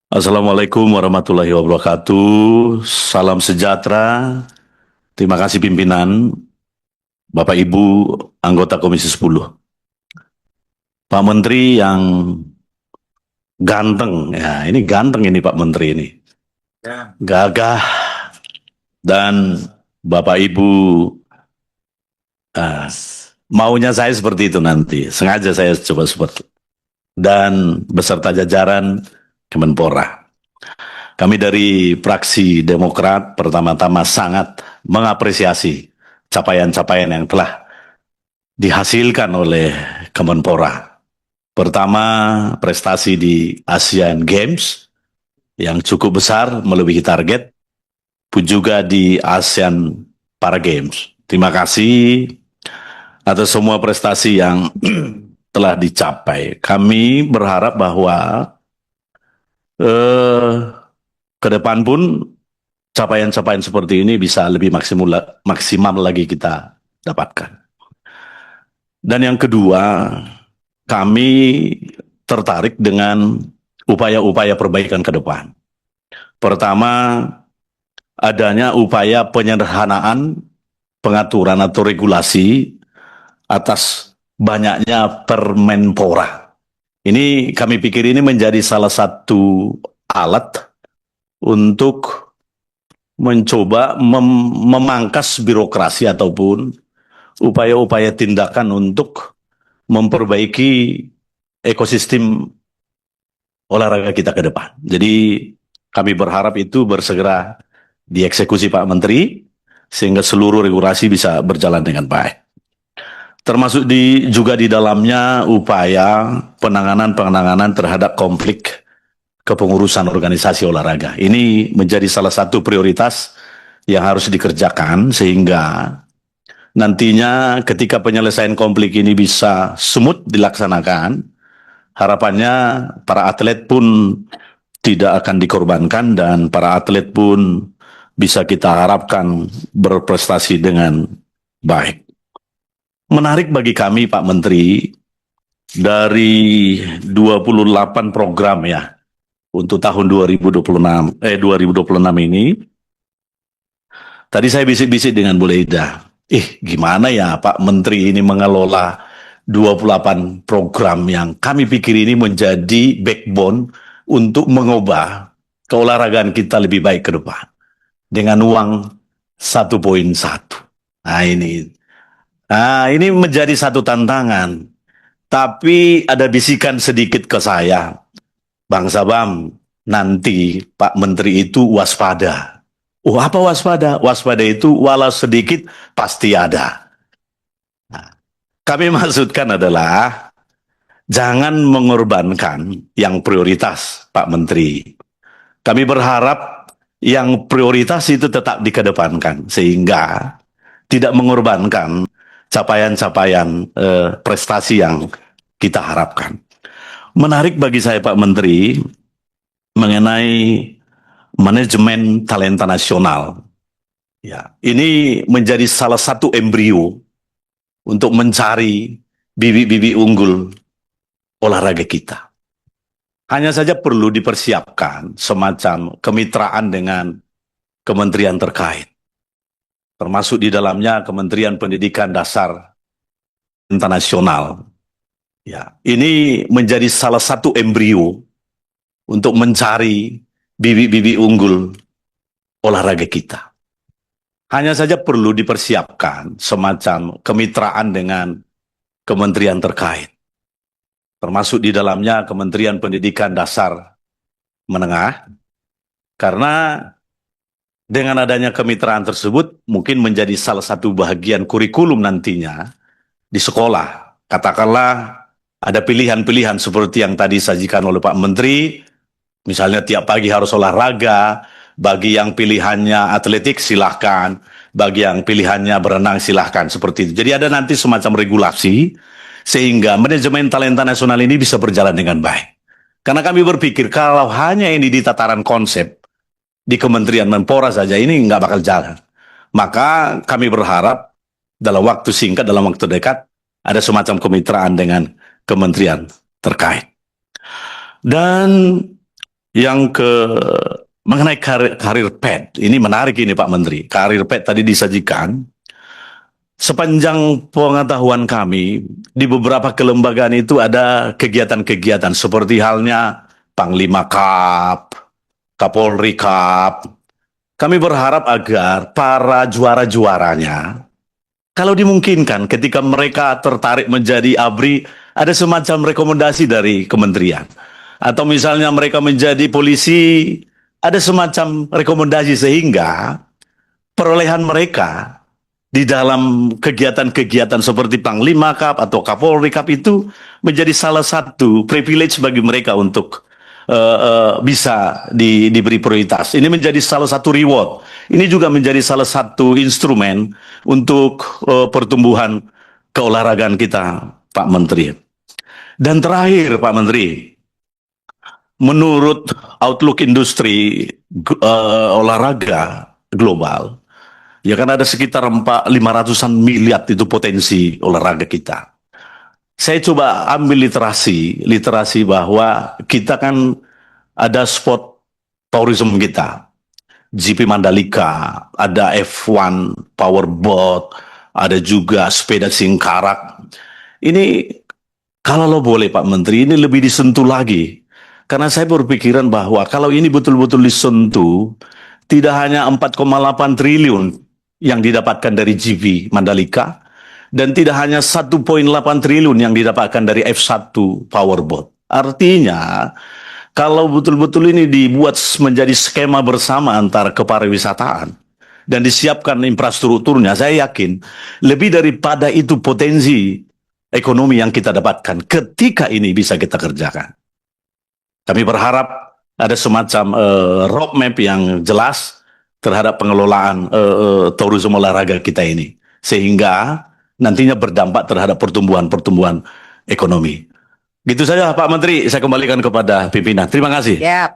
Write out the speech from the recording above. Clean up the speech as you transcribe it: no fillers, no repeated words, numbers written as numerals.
Assalamualaikum warahmatullahi wabarakatuh. Salam sejahtera. Terima kasih pimpinan, Bapak Ibu anggota Komisi 10. Pak Menteri yang ganteng, ya ini ganteng ini Pak Menteri ini. Gagah dan Bapak Ibu ah, maunya saya seperti itu nanti. Sengaja saya coba seperti dan beserta jajaran Kemenpora. Kami dari fraksi Demokrat pertama-tama sangat mengapresiasi capaian-capaian yang telah dihasilkan oleh Kemenpora. Pertama, prestasi di Asian Games yang cukup besar melebihi target, pun juga di ASEAN Para Games. Terima kasih atas semua prestasi yang telah dicapai. Kami berharap bahwa eh, ke depan pun capaian-capaian seperti ini bisa lebih maksimal lagi kita dapatkan. Dan yang kedua, kami tertarik dengan upaya-upaya perbaikan ke depan. Pertama, adanya upaya penyederhanaan pengaturan atau regulasi atas banyaknya Permenpora. Ini kami pikir ini menjadi salah satu alat untuk mencoba memangkas birokrasi ataupun upaya-upaya tindakan untuk memperbaiki ekosistem olahraga kita ke depan. Jadi kami berharap itu bersegera dieksekusi Pak Menteri sehingga seluruh regulasi bisa berjalan dengan baik. Termasuk juga di dalamnya upaya penanganan terhadap konflik kepengurusan organisasi olahraga. Ini menjadi salah satu prioritas yang harus dikerjakan sehingga nantinya ketika penyelesaian konflik ini bisa smooth dilaksanakan, harapannya para atlet pun tidak akan dikorbankan dan para atlet pun bisa kita harapkan berprestasi dengan baik. Menarik bagi kami Pak Menteri, dari 28 program ya untuk tahun 2026 ini, tadi saya bisik-bisik dengan Bu Leida, gimana ya Pak Menteri ini mengelola 28 program yang kami pikir ini menjadi backbone untuk mengubah keolahragaan kita lebih baik ke depan dengan uang 1,1. Nah ini menjadi satu tantangan. Tapi ada bisikan sedikit ke saya, Bang Sabam, nanti Pak Menteri itu waspada. Oh, apa waspada? Waspada itu walau sedikit pasti ada. Nah, kami maksudkan adalah jangan mengorbankan yang prioritas, Pak Menteri. Kami berharap yang prioritas itu tetap dikedepankan sehingga tidak mengorbankan capaian-capaian prestasi yang kita harapkan. Menarik bagi saya Pak Menteri mengenai manajemen talenta nasional. Ya, ini menjadi salah satu embrio untuk mencari bibit-bibit unggul olahraga kita. Hanya saja perlu dipersiapkan semacam kemitraan dengan kementerian terkait, termasuk di dalamnya Kementerian Pendidikan Dasar Internasional. Ya, ini menjadi salah satu embrio untuk mencari bibit-bibit unggul olahraga kita. Hanya saja perlu dipersiapkan semacam kemitraan dengan kementerian terkait, termasuk di dalamnya Kementerian Pendidikan Dasar Menengah, karena dengan adanya kemitraan tersebut mungkin menjadi salah satu bagian kurikulum nantinya di sekolah. Katakanlah ada pilihan-pilihan seperti yang tadi disajikan oleh Pak Menteri, misalnya tiap pagi harus olahraga, bagi yang pilihannya atletik silahkan, bagi yang pilihannya berenang silahkan, seperti itu. Jadi ada nanti semacam regulasi, sehingga manajemen talenta nasional ini bisa berjalan dengan baik. Karena kami berpikir kalau hanya ini di tataran konsep, di Kementerian Menpora saja ini nggak bakal jalan. Maka kami berharap dalam waktu singkat, dalam waktu dekat, ada semacam kemitraan dengan kementerian terkait. Dan Yang ke mengenai karir pet, ini menarik ini Pak Menteri. Karir pet tadi disajikan. Sepanjang pengetahuan kami, di beberapa kelembagaan itu ada kegiatan-kegiatan seperti halnya Panglima Cup, Kapolri Cup. Kami berharap agar para juara-juaranya, kalau dimungkinkan ketika mereka tertarik menjadi ABRI, ada semacam rekomendasi dari kementerian. Atau misalnya mereka menjadi polisi, ada semacam rekomendasi sehingga perolehan mereka di dalam kegiatan-kegiatan seperti Panglima Cup atau Kapolri Cup itu menjadi salah satu privilege bagi mereka untuk bisa diberi prioritas. Ini menjadi salah satu reward. Ini juga menjadi salah satu instrumen untuk pertumbuhan keolahragaan kita, Pak Menteri. Dan terakhir, Pak Menteri, menurut outlook industri olahraga global, ya kan ada sekitar 500-an miliar itu potensi olahraga kita. Saya coba ambil literasi bahwa kita kan ada sport tourism kita. GP Mandalika, ada F1 powerboat, ada juga sepeda singkarak. Ini kalau lo boleh Pak Menteri, ini lebih disentuh lagi. Karena saya berpikiran bahwa kalau ini betul-betul disentuh, tidak hanya 4,8 triliun yang didapatkan dari GP Mandalika, dan tidak hanya 1,8 triliun yang didapatkan dari F1 powerboat. Artinya, kalau betul-betul ini dibuat menjadi skema bersama antara kepariwisataan dan disiapkan infrastrukturnya, saya yakin lebih daripada itu potensi ekonomi yang kita dapatkan ketika ini bisa kita kerjakan. Kami berharap ada semacam roadmap yang jelas terhadap pengelolaan tourism olahraga kita ini, sehingga nantinya berdampak terhadap pertumbuhan ekonomi. Gitu saja Pak Menteri, saya kembalikan kepada pimpinan. Terima kasih. Siap.